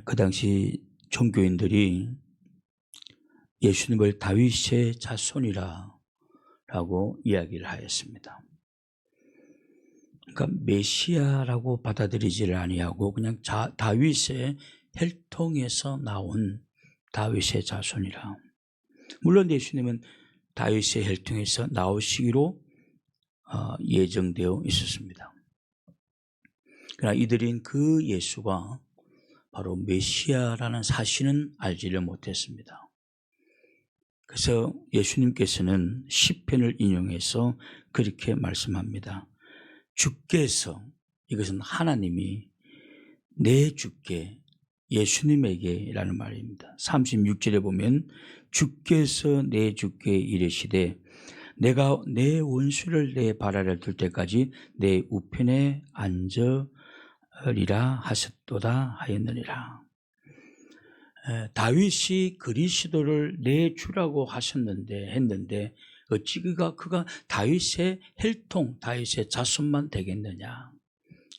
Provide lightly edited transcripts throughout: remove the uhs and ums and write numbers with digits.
그 당시 종교인들이 예수님을 다윗의 자손이라고 이야기를 하였습니다. 그러니까 메시아라고 받아들이지를 아니하고 그냥 다윗의 혈통에서 나온 다윗의 자손이라. 물론 예수님은 다윗의 혈통에서 나오시기로 예정되어 있었습니다. 그러나 이들은 그 예수가 바로 메시아라는 사실은 알지를 못했습니다. 그래서 예수님께서는 시편을 인용해서 그렇게 말씀합니다. 주께서, 이것은 하나님이 내 주께, 예수님에게 라는 말입니다. 36절에 보면 주께서 내 주께 이르시되 내가 내 원수를 내 발 아래 둘 때까지 내 우편에 앉으리라 하셨도다 하였느니라. 다윗이 그리스도를 내 주라고 했는데 어찌 그가 다윗의 혈통, 다윗의 자손만 되겠느냐.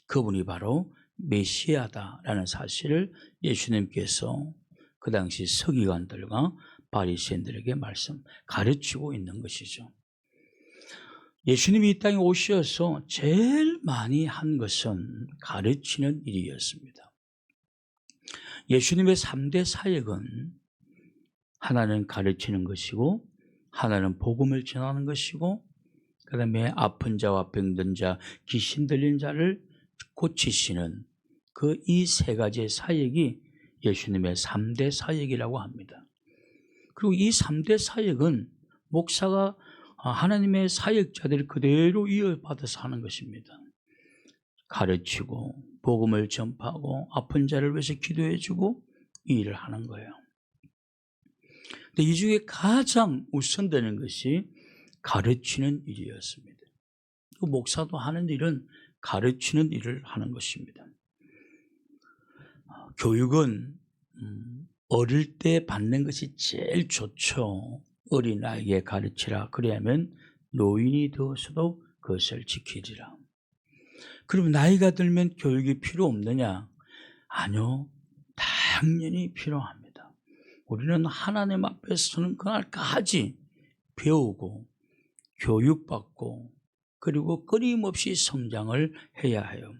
그분이 바로 메시아다라는 사실을 예수님께서 그 당시 서기관들과 바리새인들에게 가르치고 있는 것이죠. 예수님이 이 땅에 오셔서 제일 많이 한 것은 가르치는 일이었습니다. 예수님의 3대 사역은 하나는 가르치는 것이고, 하나는 복음을 전하는 것이고, 그 다음에 아픈 자와 병든 자, 귀신 들린 자를 고치시는 그 이 세 가지의 사역이 예수님의 3대 사역이라고 합니다. 그리고 이 3대 사역은 목사가 하나님의 사역자들이 그대로 이어받아서 하는 것입니다. 가르치고 복음을 전파하고 아픈 자를 위해서 기도해주고 이 일을 하는 거예요. 근데 이 중에 가장 우선되는 것이 가르치는 일이었습니다. 그 목사도 하는 일은 가르치는 일을 하는 것입니다. 교육은 어릴 때 받는 것이 제일 좋죠. 어린아이에게 가르치라. 그래야면 노인이 되어서도 그것을 지키리라. 그럼 나이가 들면 교육이 필요 없느냐? 아니요. 당연히 필요합니다. 우리는 하나님 앞에 서는 그날까지 배우고 교육받고 그리고 끊임없이 성장을 해야 해요.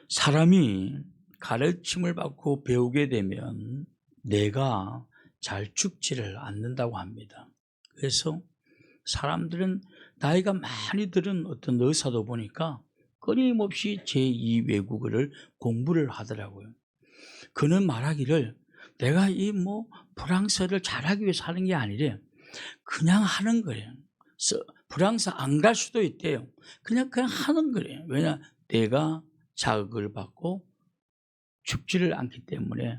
사람이 가르침을 받고 배우게 되면 내가 잘 죽지를 않는다고 합니다. 그래서 사람들은 나이가 많이 들은 어떤 의사도 보니까 끊임없이 제2 외국어를 공부를 하더라고요. 그는 말하기를 내가 프랑스어를 잘하기 위해서 하는 게 아니래. 그냥 하는 거예요. 프랑스 안 갈 수도 있대요. 그냥 하는 거예요. 왜냐? 내가 자극을 받고 죽지를 않기 때문에.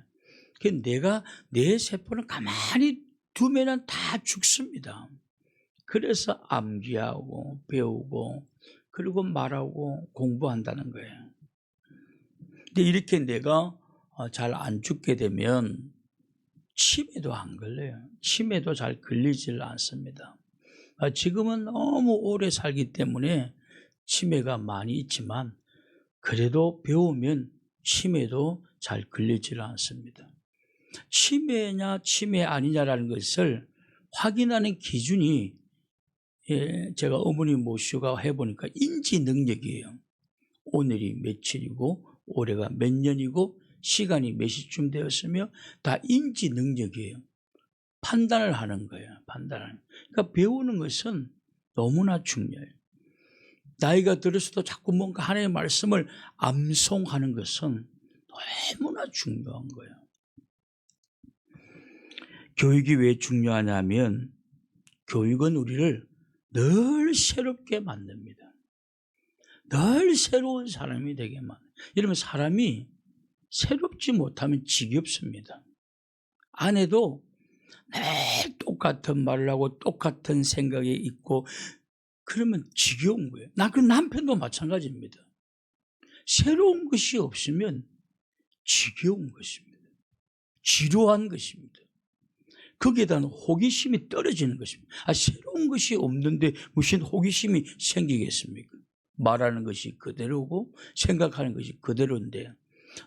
내가 내 세포는 가만히 두면 다 죽습니다. 그래서 암기하고 배우고 그리고 말하고 공부한다는 거예요. 근데 이렇게 내가 잘 안 죽게 되면 치매도 안 걸려요. 치매도 잘 걸리질 않습니다. 지금은 너무 오래 살기 때문에 치매가 많이 있지만 그래도 배우면 치매도 잘 걸리질 않습니다. 치매냐 치매 아니냐라는 것을 확인하는 기준이 제가 어머니 모시고 해보니까 인지 능력이에요. 오늘이 며칠이고 올해가 몇 년이고 시간이 몇 시쯤 되었으며 다 인지 능력이에요. 판단을 하는 거예요. 그러니까 배우는 것은 너무나 중요해요. 나이가 들어서도 자꾸 뭔가 하나님의 말씀을 암송하는 것은 너무나 중요한 거예요. 교육이 왜 중요하냐면 교육은 우리를 늘 새롭게 만듭니다. 늘 새로운 사람이 되게 만듭니다. 이러면 사람이 새롭지 못하면 지겹습니다. 아내도 늘 똑같은 말을 하고 똑같은 생각이 있고 그러면 지겨운 거예요. 그 남편도 마찬가지입니다. 새로운 것이 없으면 지겨운 것입니다. 지루한 것입니다. 거기에 대한 호기심이 떨어지는 것입니다. 새로운 것이 없는데 무슨 호기심이 생기겠습니까? 말하는 것이 그대로고 생각하는 것이 그대로인데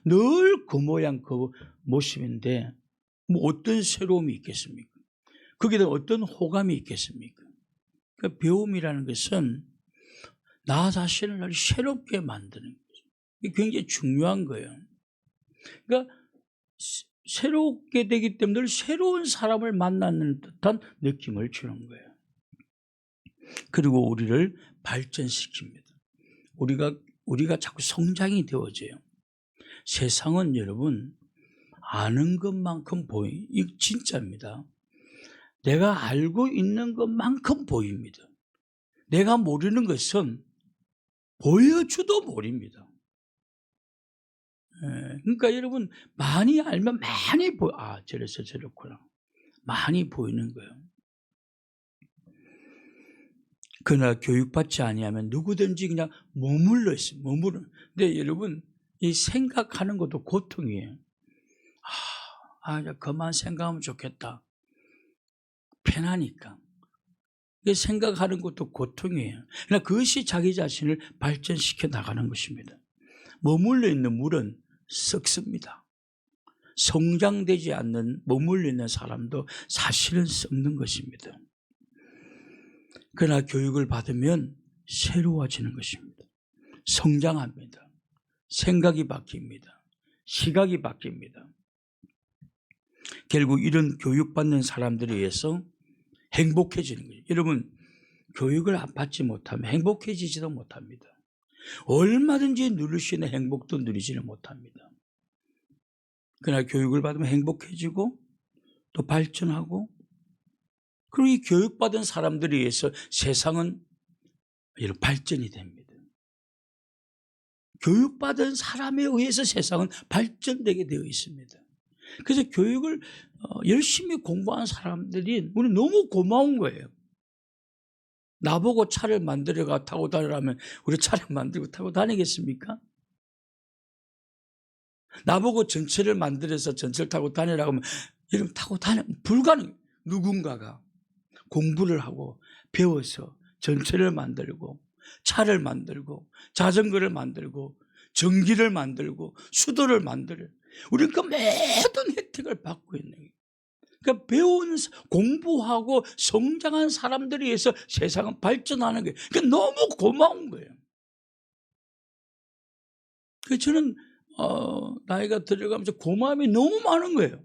늘 그 모양 그 모습인데 뭐 어떤 새로움이 있겠습니까? 거기다 어떤 호감이 있겠습니까? 그러니까 배움이라는 것은 나 자신을 아주 새롭게 만드는 거죠. 이게 굉장히 중요한 거예요. 그러니까 새롭게 되기 때문에 늘 새로운 사람을 만나는 듯한 느낌을 주는 거예요. 그리고 우리를 발전시킵니다. 우리가 자꾸 성장이 되어져요. 세상은 여러분 아는 것만큼 이거 진짜입니다. 내가 알고 있는 것만큼 보입니다. 내가 모르는 것은 보여줘도 모릅니다. 그러니까 여러분 많이 알면 많이 저래서 저렇구나. 많이 보이는 거예요. 그러나 교육받지 아니하면 누구든지 그냥 머물러 있어요. 근데 여러분 이 생각하는 것도 고통이에요. 그만 생각하면 좋겠다. 편하니까. 생각하는 것도 고통이에요. 그러나 그것이 자기 자신을 발전시켜 나가는 것입니다. 머물러 있는 물은 썩습니다. 성장되지 않는 머물러 있는 사람도 사실은 썩는 것입니다. 그러나 교육을 받으면 새로워지는 것입니다. 성장합니다. 생각이 바뀝니다. 시각이 바뀝니다. 결국 이런 교육받는 사람들에 의해서 행복해지는 거예요. 여러분 교육을 안 받지 못하면 행복해지지도 못합니다. 얼마든지 누릴 수 있는 행복도 누리지는 못합니다. 그러나 교육을 받으면 행복해지고 또 발전하고, 그리고 이 교육받은 사람들에 의해서 세상은 이런 발전이 됩니다. 교육받은 사람에 의해서 세상은 발전되게 되어 있습니다. 그래서 교육을 열심히 공부한 사람들이 우리 너무 고마운 거예요. 나보고 차를 만들어가 타고 다니라면 우리 차를 만들고 타고 다니겠습니까? 나보고 전철을 만들어서 전철 타고 다니라고 하면 여러분 타고 불가능. 누군가가 공부를 하고 배워서 전철을 만들고 차를 만들고 자전거를 만들고 전기를 만들고 수도를 만들어요. 우리는 그 모든 혜택을 받고 있는 거예요. 그러니까 배운, 공부하고 성장한 사람들에 의해서 세상은 발전하는 거예요. 그러니까 너무 고마운 거예요. 그래서 저는 나이가 들어가면서 고마움이 너무 많은 거예요.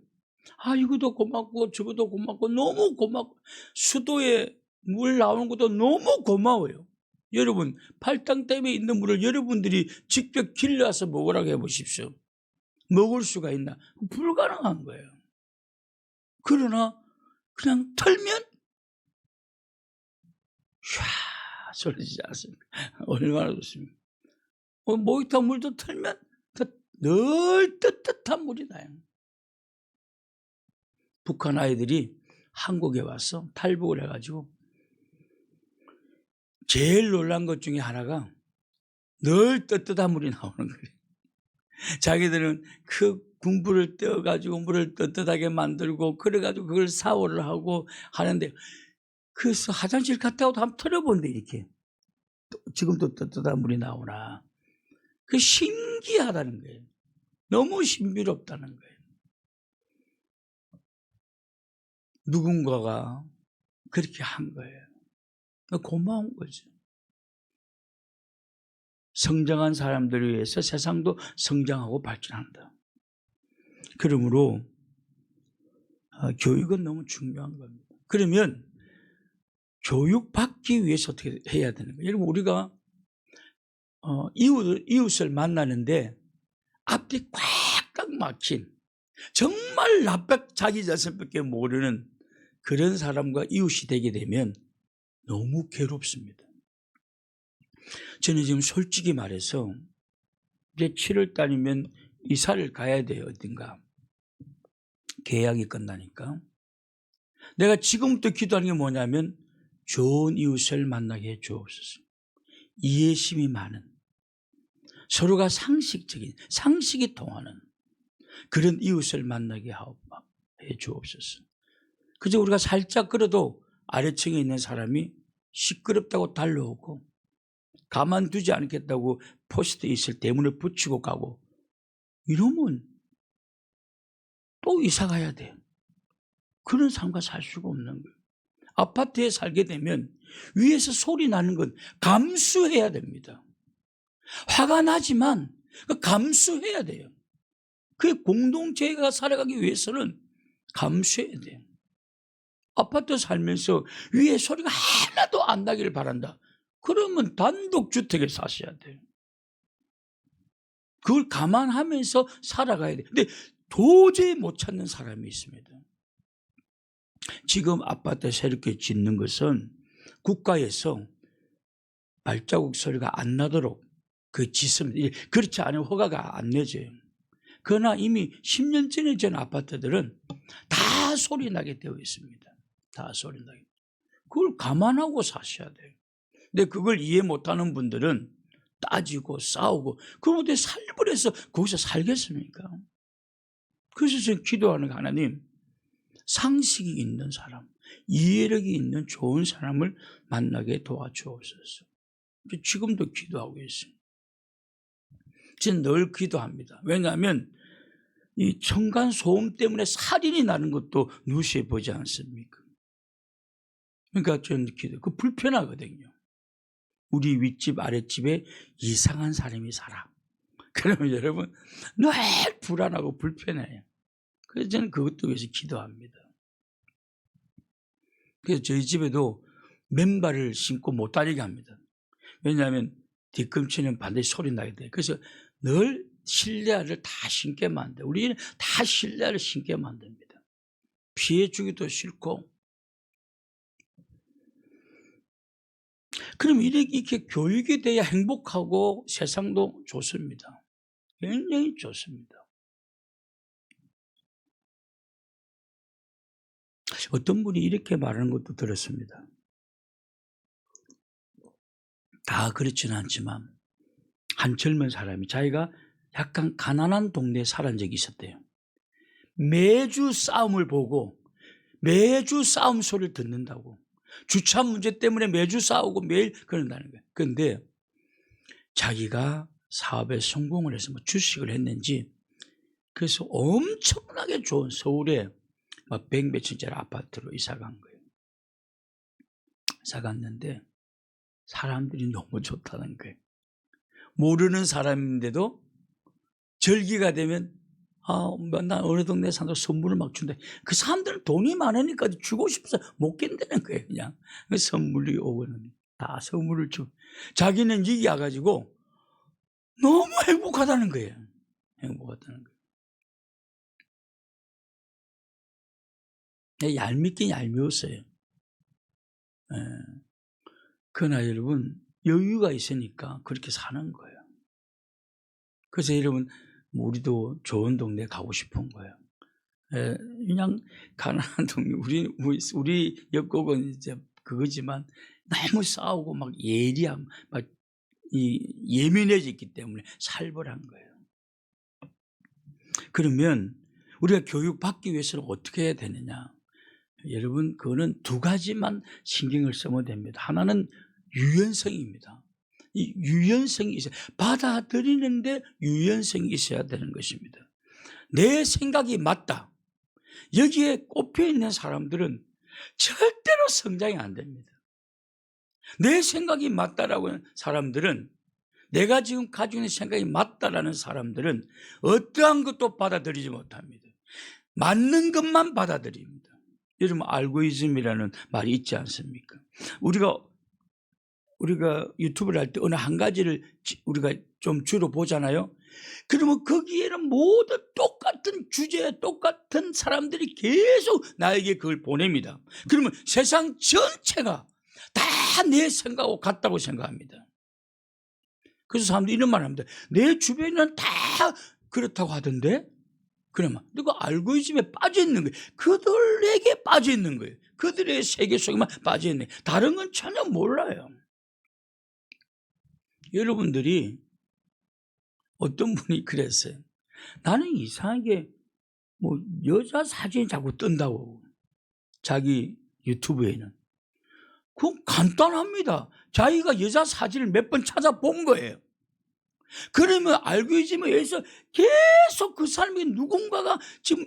이것도 고맙고 저것도 고맙고 너무 고맙고, 수도에 물 나오는 것도 너무 고마워요. 여러분 팔당댐에 있는 물을 여러분들이 직접 길러서 먹으라고 해보십시오. 먹을 수가 있나? 불가능한 거예요. 그러나 그냥 털면 샤 소리지지 않습니까? 얼마나 좋습니까? 목욕탕 물도 털면 늘 뜨뜻한 물이 나요. 북한 아이들이 한국에 와서 탈북을 해가지고 제일 놀란 것 중에 하나가 늘 뜨뜻한 물이 나오는 거예요. 자기들은 그 군부를 떼어가지고 물을 뜨뜻하게 만들고 그래가지고 그걸 샤워를 하고 하는데, 그래서 화장실 갔다 와도 한번 털어본대. 이렇게 지금도 뜨뜻한 물이 나오나. 그 신기하다는 거예요. 너무 신비롭다는 거예요. 누군가가 그렇게 한 거예요. 고마운 거죠. 성장한 사람들을 위해서 세상도 성장하고 발전한다. 그러므로 교육은 너무 중요한 겁니다. 그러면 교육받기 위해서 어떻게 해야 되는 거예요? 여러분 우리가 이웃을 만나는데 앞뒤 꽉꽉 막힌, 정말 자기 자신밖에 모르는 그런 사람과 이웃이 되게 되면 너무 괴롭습니다. 저는 지금 솔직히 말해서 이제 7월 달이면 이사를 가야 돼요. 어딘가 계약이 끝나니까. 내가 지금부터 기도하는 게 뭐냐면 좋은 이웃을 만나게 해 주옵소서. 이해심이 많은, 서로가 상식이 통하는 그런 이웃을 만나게 해 주옵소서. 그저 우리가 살짝 걸어도 아래층에 있는 사람이 시끄럽다고 달려오고 가만두지 않겠다고 포스트잇을 대문에 붙이고 가고 이러면 또 이사 가야 돼요. 그런 삶과 살 수가 없는 거예요. 아파트에 살게 되면 위에서 소리 나는 건 감수해야 됩니다. 화가 나지만 감수해야 돼요. 그 공동체가 살아가기 위해서는 감수해야 돼요. 아파트 살면서 위에 소리가 하나도 안 나기를 바란다. 그러면 단독주택에 사셔야 돼요. 그걸 감안하면서 살아가야 돼요. 근데 도저히 못 찾는 사람이 있습니다. 지금 아파트 새롭게 짓는 것은 국가에서 발자국 소리가 안 나도록 그 짓습니다. 그렇지 않으면 허가가 안 내져요. 그러나 이미 10년 전에 지은 아파트들은 다 소리 나게 되어 있습니다. 다 소리 나게. 그걸 감안하고 사셔야 돼요. 근데 그걸 이해 못하는 분들은 따지고 싸우고 그럼 어떻게 살벌해서 거기서 살겠습니까? 그래서 저는 기도하는 하나님, 상식이 있는 사람, 이해력이 있는 좋은 사람을 만나게 도와주옵소서. 지금도 기도하고 있어요. 저는 늘 기도합니다. 왜냐하면 이 층간 소음 때문에 살인이 나는 것도 누시해 보지 않습니까? 그러니까 저는 기도, 그 불편하거든요. 우리 윗집 아랫집에 이상한 사람이 살아. 그러면 여러분 늘 불안하고 불편해요. 그래서 저는 그것도 위해서 기도합니다. 그래서 저희 집에도 맨발을 신고 못 다니게 합니다. 왜냐하면 뒤꿈치는 반드시 소리 나게 돼요. 그래서 늘 실내화를 다 신게 만들어요. 우리는 다 실내화를 신게 만듭니다. 피해주기도 싫고. 그럼 이렇게 교육이 돼야 행복하고 세상도 좋습니다. 굉장히 좋습니다. 어떤 분이 이렇게 말하는 것도 들었습니다. 다 그렇지는 않지만 한 젊은 사람이 자기가 약간 가난한 동네에 살은 적이 있었대요. 매주 싸움을 보고 매주 싸움 소리를 듣는다고. 주차 문제 때문에 매주 싸우고 매일 그런다는 거예요. 그런데 자기가 사업에 성공을 해서 뭐 주식을 했는지 그래서 엄청나게 좋은 서울에 막 100몇 층짜리 아파트로 이사 간 거예요. 이사 갔는데 사람들이 너무 좋다는 거예요. 모르는 사람인데도 절기가 되면 난 어느 동네 산다고 선물을 막 준다. 그 사람들은 돈이 많으니까 주고 싶어서 못 견디는 거예요. 그냥 선물이 오고는 다 선물을 주고 자기는 여기 와가지고 너무 행복하다는 거예요. 행복하다는 거예요. 얄밉긴 얄미웠어요. 그러나 여러분 여유가 있으니까 그렇게 사는 거예요. 그래서 여러분 우리도 좋은 동네 가고 싶은 거예요. 그냥 가난한 동네 우리 옆곡은 이제 그거지만 너무 싸우고 막 예리함 막 예민해져 있기 때문에 살벌한 거예요. 그러면 우리가 교육받기 위해서는 어떻게 해야 되느냐? 여러분 그거는 두 가지만 신경을 쓰면 됩니다. 하나는 유연성입니다. 이 유연성이 있어요. 받아들이는데 유연성이 있어야 되는 것입니다. 내 생각이 맞다. 여기에 꼽혀있는 사람들은 절대로 성장이 안 됩니다. 내 생각이 맞다라고 하는 사람들은 내가 지금 가지고 있는 생각이 맞다라는 사람들은 어떠한 것도 받아들이지 못합니다. 맞는 것만 받아들입니다. 여러분 알고리즘이라는 말이 있지 않습니까? 우리가 유튜브를 할 때 어느 한 가지를 우리가 좀 주로 보잖아요. 그러면 거기에는 모두 똑같은 주제에 똑같은 사람들이 계속 나에게 그걸 보냅니다. 그러면 세상 전체가 다 내 생각하고 같다고 생각합니다. 그래서 사람들이 이런 말을 합니다. 내 주변은 다 그렇다고 하던데? 그러면 그 알고리즘에 빠져 있는 거예요. 그들에게 빠져 있는 거예요. 그들의 세계 속에만 빠져 있는 거예요. 다른 건 전혀 몰라요. 여러분들이 어떤 분이 그랬어요. 나는 이상하게 뭐 여자 사진이 자꾸 뜬다고. 자기 유튜브에는. 그건 간단합니다. 자기가 여자 사진을 몇 번 찾아본 거예요. 그러면 알고리즘에 의해서 계속 그 사람이 누군가가 지금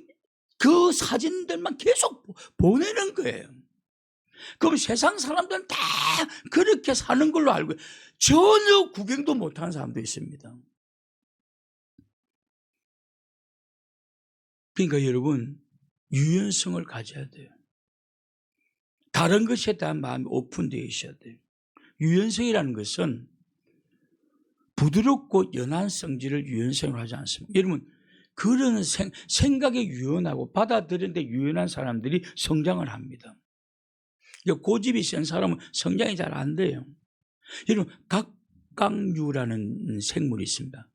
그 사진들만 계속 보내는 거예요. 그럼 세상 사람들은 다 그렇게 사는 걸로 알고 전혀 구경도 못하는 사람도 있습니다. 그러니까 여러분, 유연성을 가져야 돼요. 다른 것에 대한 마음이 오픈되어 있어야 돼요. 유연성이라는 것은 부드럽고 연한 성질을 유연성으로 하지 않습니다. 여러분, 그런 생각에 유연하고 받아들이는데 유연한 사람들이 성장을 합니다. 고집이 센 사람은 성장이 잘 안 돼요. 여러분, 각각류라는 생물이 있습니다.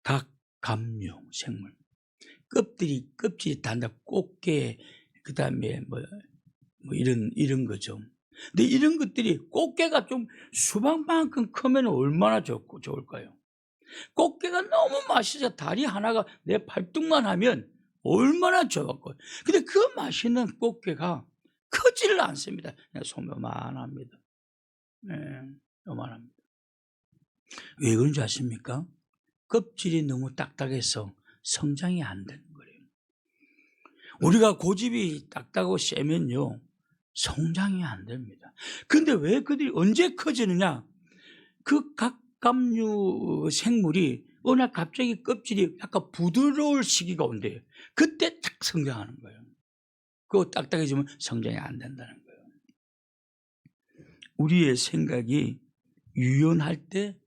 각각류 생물. 껍질이 단다 꽃게, 그 다음에 뭐 이런 거죠. 근데 이런 것들이 꽃게가 좀 수박만큼 크면 얼마나 좋을까요? 꽃게가 너무 맛있어 다리 하나가 내 팔뚝만 하면 얼마나 좋았고요. 근데 그 맛있는 꽃게가 크지를 않습니다. 그냥 요만합니다. 네, 요만합니다. 왜 그런지 아십니까? 껍질이 너무 딱딱해서 성장이 안 되는 거예요. 우리가 고집이 딱딱하고 세면요, 성장이 안 됩니다. 근데 왜 그들이 언제 커지느냐? 그 각각류 생물이 어느 날 갑자기 껍질이 약간 부드러울 시기가 온대요. 그때 딱 성장하는 거예요. 그거 딱딱해지면 성장이 안 된다는 거예요. 우리의 생각이 유연할 때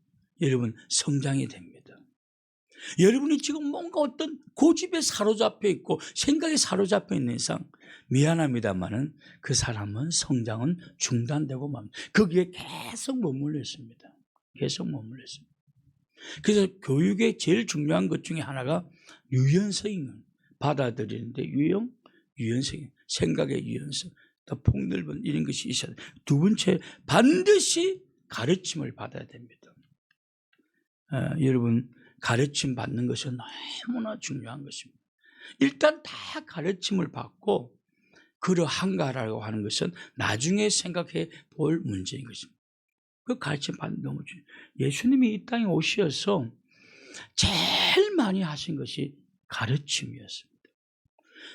여러분 성장이 됩니다. 여러분이 지금 뭔가 어떤 고집에 사로잡혀 있고 생각에 사로잡혀 있는 이상 미안합니다만은 그 사람은 성장은 중단되고 맙니다. 거기에 계속 머물러 있습니다. 계속 머물러 있습니다. 그래서 교육의 제일 중요한 것 중에 하나가 유연성인 받아들이는데 유연성, 생각의 유연성, 또 폭넓은 이런 것이 있어야 돼요. 두 번째, 반드시 가르침을 받아야 됩니다. 여러분, 가르침 받는 것은 너무나 중요한 것입니다. 일단 다 가르침을 받고 그러한가라고 하는 것은 나중에 생각해 볼 문제인 것입니다. 그 가르침 받는 게 너무 중요해요. 예수님이 이 땅에 오셔서 제일 많이 하신 것이 가르침이었습니다.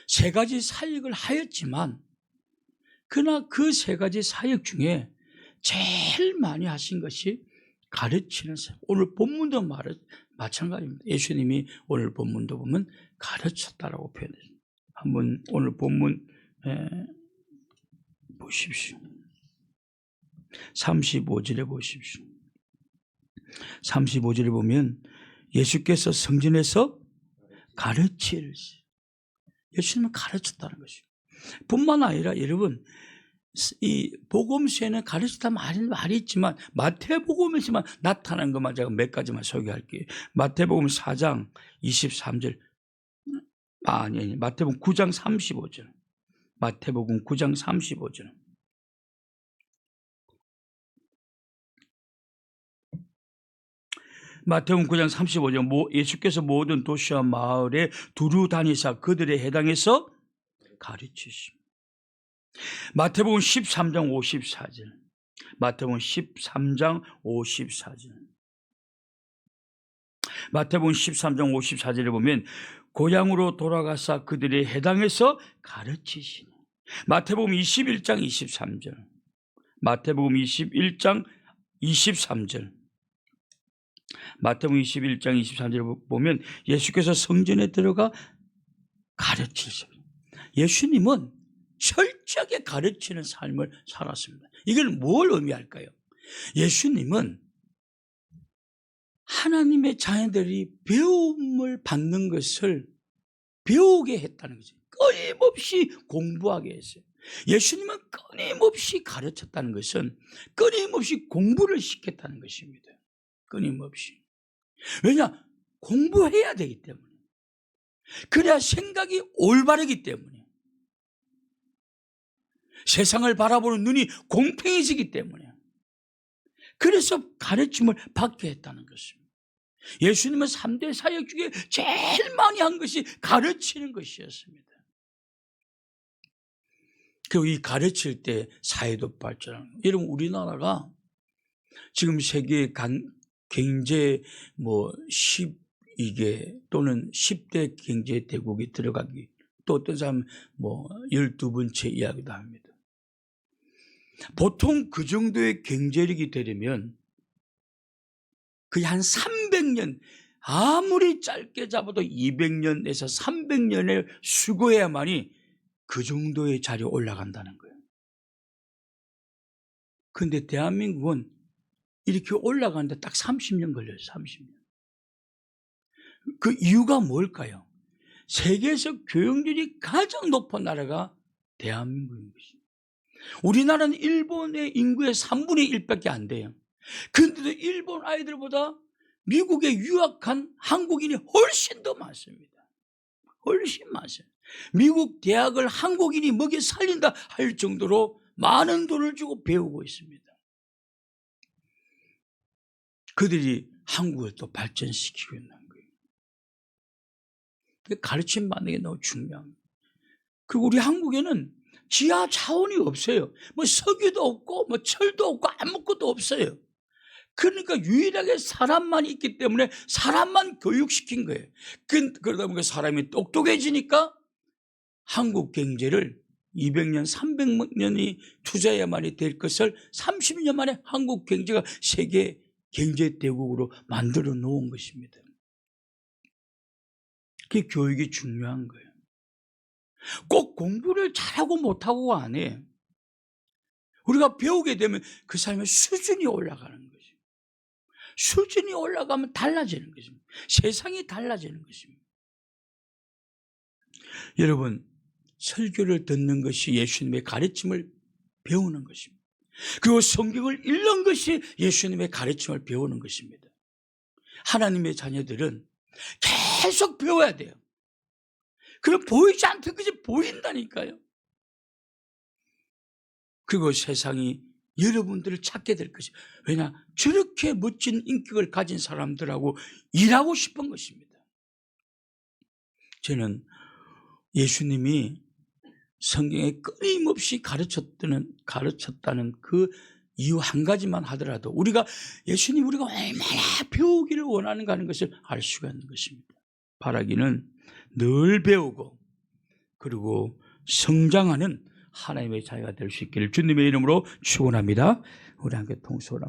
세 가지 사역을 하였지만 그러나 그 세 가지 사역 중에 제일 많이 하신 것이 가르치는 사역. 오늘 본문도 마찬가지입니다. 예수님이 오늘 본문도 보면 가르쳤다라고 표현했습니다. 한번 오늘 본문 보십시오. 35절에 보십시오. 35절에 보면 예수께서 성전에서 가르치시고 예수님은 가르쳤다는 것이죠. 뿐만 아니라 여러분 이 복음서에는 가르치다 말이 있지만 마태복음에서만 나타난 것만 제가 몇 가지만 소개할게요. 마태복음 4장 23절 아니 마태복음 9장 35절 마태복음 9장 35절 마태복음 9장 35절 예수께서 모든 도시와 마을에 두루 다니사 그들에 해당해서 가르치십니다. 마태복음 13장 54절 마태복음 13장 54절 마태복음 13장 54절에 보면 고향으로 돌아가사 그들에 해당해서 가르치시니 마태복음 21장 23절 마태복음 21장 23절 마태복음 21장 23절에 보면 예수께서 성전에 들어가 가르치십니다. 예수님은 철저하게 가르치는 삶을 살았습니다. 이건 뭘 의미할까요? 예수님은 하나님의 자녀들이 배움을 받는 것을 배우게 했다는 거죠. 끊임없이 공부하게 했어요. 예수님은 끊임없이 가르쳤다는 것은 끊임없이 공부를 시켰다는 것입니다. 끊임없이. 왜냐? 공부해야 되기 때문에. 그래야 생각이 올바르기 때문에. 세상을 바라보는 눈이 공평해지기 때문에. 그래서 가르침을 받게 했다는 것입니다. 예수님은 3대 사역 중에 제일 많이 한 것이 가르치는 것이었습니다. 그리고 이 가르칠 때 사회도 발전하는 거예요. 여러분 우리나라가 지금 세계 경제 12개 또는 10대 경제 대국이 들어가기, 또 어떤 사람은 12번째 이야기도 합니다. 보통 그 정도의 경제력이 되려면 거의 한 300년, 아무리 짧게 잡아도 200년에서 300년을 수고해야만이 그 정도의 자리에 올라간다는 거예요. 그런데 대한민국은 이렇게 올라가는데 딱 30년 걸려요. 30년. 그 이유가 뭘까요? 세계에서 교육률이 가장 높은 나라가 대한민국인 것입니다. 우리나라는 일본의 인구의 3분의 1밖에 안 돼요. 그런데도 일본 아이들보다 미국에 유학한 한국인이 훨씬 더 많습니다. 훨씬 많아요. 미국 대학을 한국인이 먹여 살린다 할 정도로 많은 돈을 주고 배우고 있습니다. 그들이 한국을 또 발전시키고 있는 거예요. 가르침 받는 게 너무 중요합니다. 그리고 우리 한국에는 지하 자원이 없어요. 석유도 없고 철도 없고 아무것도 없어요. 그러니까 유일하게 사람만 있기 때문에 사람만 교육시킨 거예요. 그러다 보니까 사람이 똑똑해지니까 한국 경제를 200년, 300년이 투자해야만이 될 것을 30년 만에 한국 경제가 세계 경제 대국으로 만들어 놓은 것입니다. 그게 교육이 중요한 거예요. 꼭 공부를 잘하고 못하고가 아니에요. 우리가 배우게 되면 그 사람의 수준이 올라가는 거죠. 수준이 올라가면 달라지는 것입니다. 세상이 달라지는 것입니다. 여러분, 설교를 듣는 것이 예수님의 가르침을 배우는 것입니다. 그리고 성경을 읽는 것이 예수님의 가르침을 배우는 것입니다. 하나님의 자녀들은 계속 배워야 돼요. 그럼 보이지 않던 것이 보인다니까요. 그리고 세상이 여러분들을 찾게 될 것이에요. 왜냐? 저렇게 멋진 인격을 가진 사람들하고 일하고 싶은 것입니다. 저는 예수님이 성경에 끊임없이 가르쳤다는 그 이유 한 가지만 하더라도 우리가 얼마나 배우기를 원하는가 하는 것을 알 수가 있는 것입니다. 바라기는 늘 배우고 그리고 성장하는 하나님의 자녀가 될 수 있기를 주님의 이름으로 축원합니다. 우리 함께 통성으로